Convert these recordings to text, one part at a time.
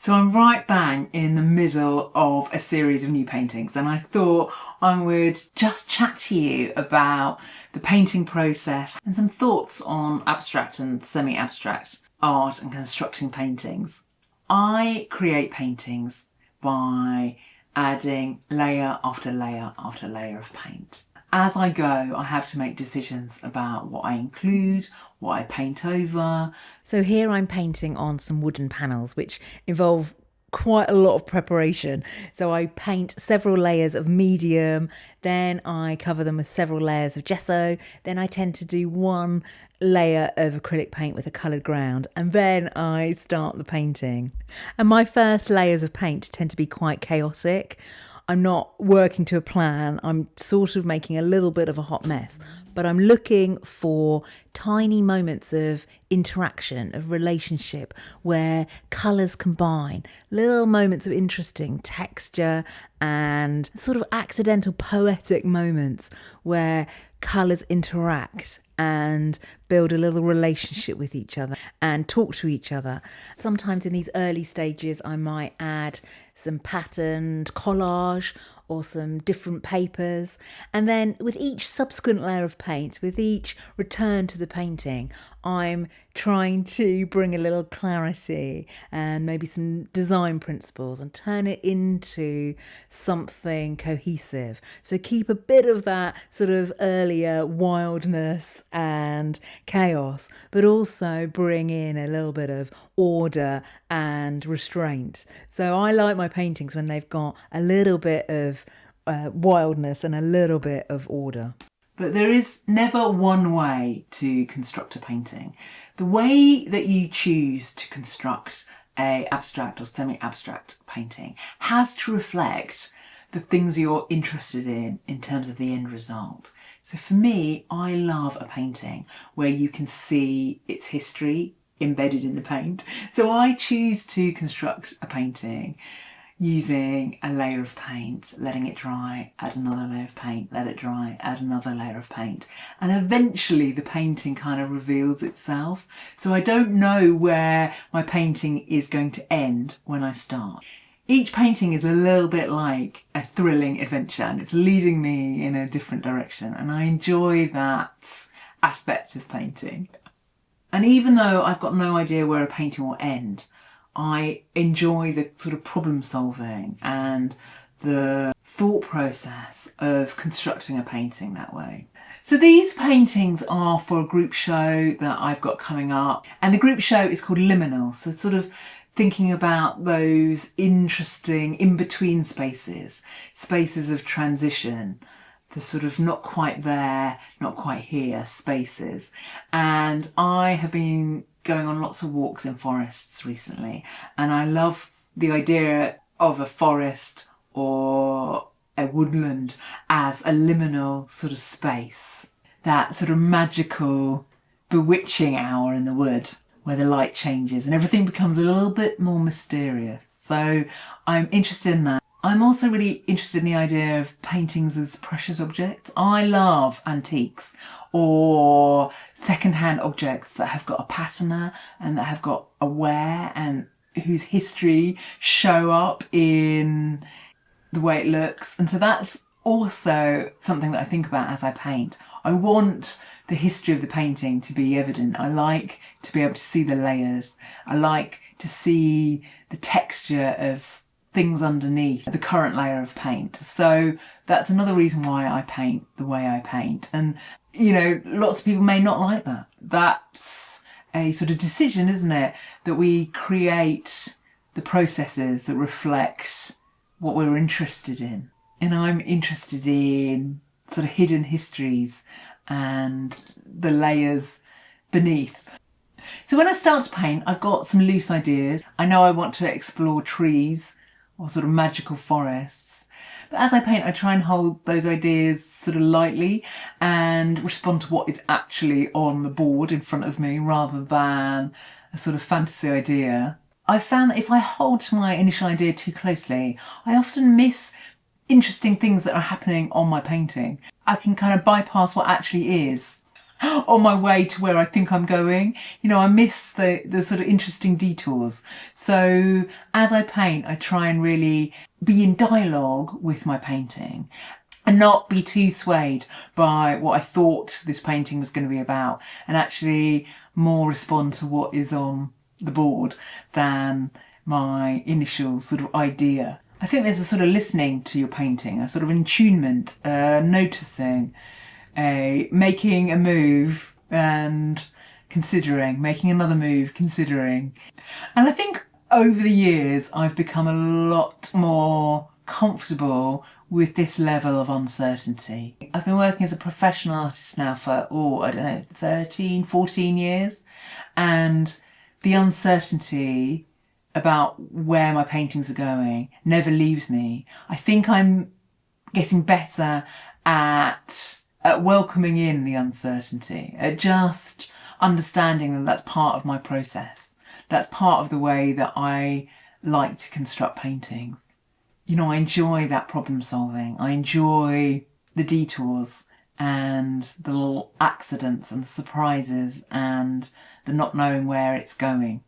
So I'm right bang in the middle of a series of new paintings, and I thought I would just chat to you about the painting process and some thoughts on abstract and semi-abstract art and constructing paintings. I create paintings by adding layer after layer after layer of paint. As I go, I have to make decisions about what I include, what I paint over. So here I'm painting on some wooden panels, which involve quite a lot of preparation. So I paint several layers of medium, then I cover them with several layers of gesso, then I tend to do one layer of acrylic paint with a coloured ground, and then I start the painting. And my first layers of paint tend to be quite chaotic. I'm not working to a plan. I'm sort of making a little bit of a hot mess, but I'm looking for tiny moments of interaction, of relationship, where colours combine, little moments of interesting texture and sort of accidental poetic moments where colours interact and build a little relationship with each other and talk to each other. Sometimes in these early stages I might add some patterned collage or some different papers, and then with each subsequent layer of paint, with each return to the painting, I'm trying to bring a little clarity and maybe some design principles and turn it into something cohesive. So keep a bit of that sort of earlier wildness and chaos, but also bring in a little bit of order and restraint. So I like my paintings when they've got a little bit of wildness and a little bit of order. But there is never one way to construct a painting. The way that you choose to construct an abstract or semi-abstract painting has to reflect the things you're interested in terms of the end result. So for me, I love a painting where you can see its history embedded in the paint. So I choose to construct a painting using a layer of paint, letting it dry, add another layer of paint, let it dry, add another layer of paint. And eventually the painting kind of reveals itself. So I don't know where my painting is going to end when I start. Each painting is a little bit like a thrilling adventure, and it's leading me in a different direction. And I enjoy that aspect of painting. And even though I've got no idea where a painting will end, I enjoy the sort of problem solving and the thought process of constructing a painting that way. So these paintings are for a group show that I've got coming up, and the group show is called Liminal. So sort of thinking about those interesting in-between spaces, spaces of transition, the sort of not quite there, not quite here spaces. And I have been going on lots of walks in forests recently, and I love the idea of a forest or a woodland as a liminal sort of space, that sort of magical, bewitching hour in the wood where the light changes and everything becomes a little bit more mysterious. So I'm interested in that. I'm also really interested in the idea of paintings as precious objects. I love antiques or second-hand objects that have got a patina and that have got a wear and whose history show up in the way it looks. And so that's also something that I think about as I paint. I want the history of the painting to be evident. I like to be able to see the layers. I like to see the texture of things underneath the current layer of paint. So that's another reason why I paint the way I paint. And, you know, lots of people may not like that. That's a sort of decision, isn't it? That we create the processes that reflect what we're interested in. And I'm interested in sort of hidden histories and the layers beneath. So when I start to paint, I've got some loose ideas. I know I want to explore trees or sort of magical forests. But as I paint, I try and hold those ideas sort of lightly and respond to what is actually on the board in front of me rather than a sort of fantasy idea. I've found that if I hold to my initial idea too closely, I often miss interesting things that are happening on my painting. I can kind of bypass what actually is on my way to where I think I'm going. You know, I miss the sort of interesting detours. So as I paint, I try and really be in dialogue with my painting and not be too swayed by what I thought this painting was going to be about, and actually more respond to what is on the board than my initial sort of idea. I think there's a sort of listening to your painting, a sort of attunement, noticing, making a move and considering, making another move, considering. And I think over the years I've become a lot more comfortable with this level of uncertainty. I've been working as a professional artist now for, 13, 14 years. And the uncertainty about where my paintings are going never leaves me. I think I'm getting better at welcoming in the uncertainty, at just understanding that that's part of my process. That's part of the way that I like to construct paintings. You know, I enjoy that problem solving. I enjoy the detours and the little accidents and the surprises and the not knowing where it's going.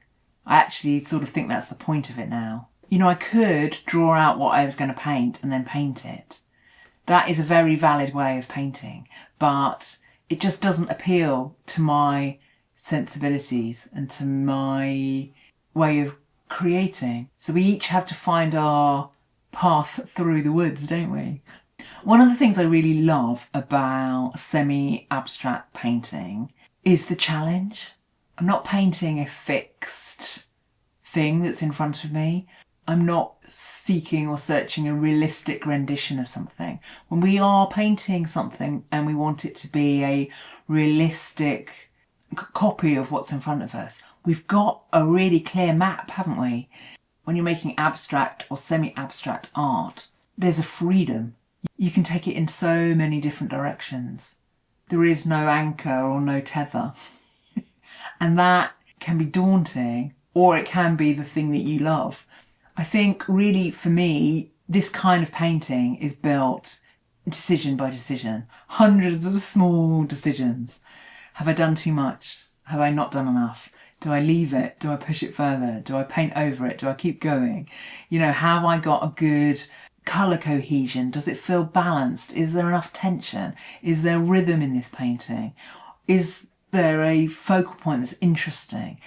I actually sort of think that's the point of it now. You know, I could draw out what I was going to paint and then paint it. That is a very valid way of painting, but it just doesn't appeal to my sensibilities and to my way of creating. So we each have to find our path through the woods, don't we? One of the things I really love about semi-abstract painting is the challenge. I'm not painting a fixed thing that's in front of me. I'm not seeking or searching a realistic rendition of something. When we are painting something and we want it to be a realistic copy of what's in front of us, we've got a really clear map, haven't we? When you're making abstract or semi-abstract art, there's a freedom. You can take it in so many different directions. There is no anchor or no tether. And that can be daunting, or it can be the thing that you love. I think really for me, this kind of painting is built decision by decision. Hundreds of small decisions. Have I done too much? Have I not done enough? Do I leave it? Do I push it further? Do I paint over it? Do I keep going? You know, have I got a good colour cohesion? Does it feel balanced? Is there enough tension? Is there rhythm in this painting? Is there a focal point that's interesting?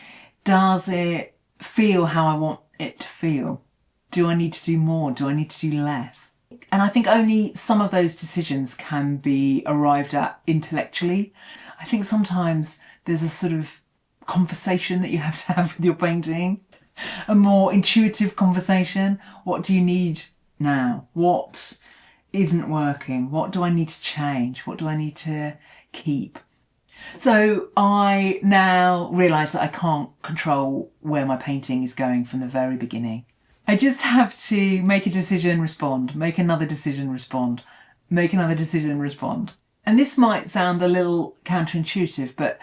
Does it feel how I want it to feel? Do I need to do more? Do I need to do less? And I think only some of those decisions can be arrived at intellectually. I think sometimes there's a sort of conversation that you have to have with your painting, a more intuitive conversation. What do you need now? What isn't working? What do I need to change? What do I need to keep? So I now realise that I can't control where my painting is going from the very beginning. I just have to make a decision, respond, make another decision, respond, make another decision, respond. And this might sound a little counterintuitive, but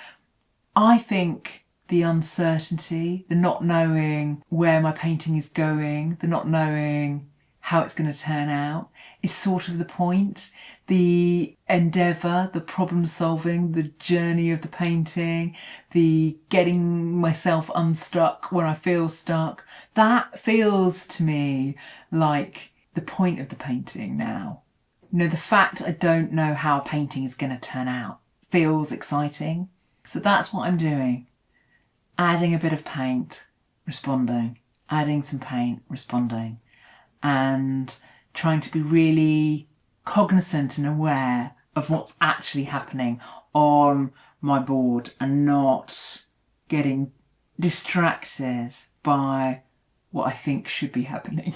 I think the uncertainty, the not knowing where my painting is going, the not knowing how it's going to turn out is sort of the point. The endeavour, the problem solving, the journey of the painting, the getting myself unstuck when I feel stuck, that feels to me like the point of the painting now. You know, the fact I don't know how a painting is going to turn out feels exciting. So that's what I'm doing. Adding a bit of paint, responding. Adding some paint, responding. And trying to be really cognizant and aware of what's actually happening on my board and not getting distracted by what I think should be happening.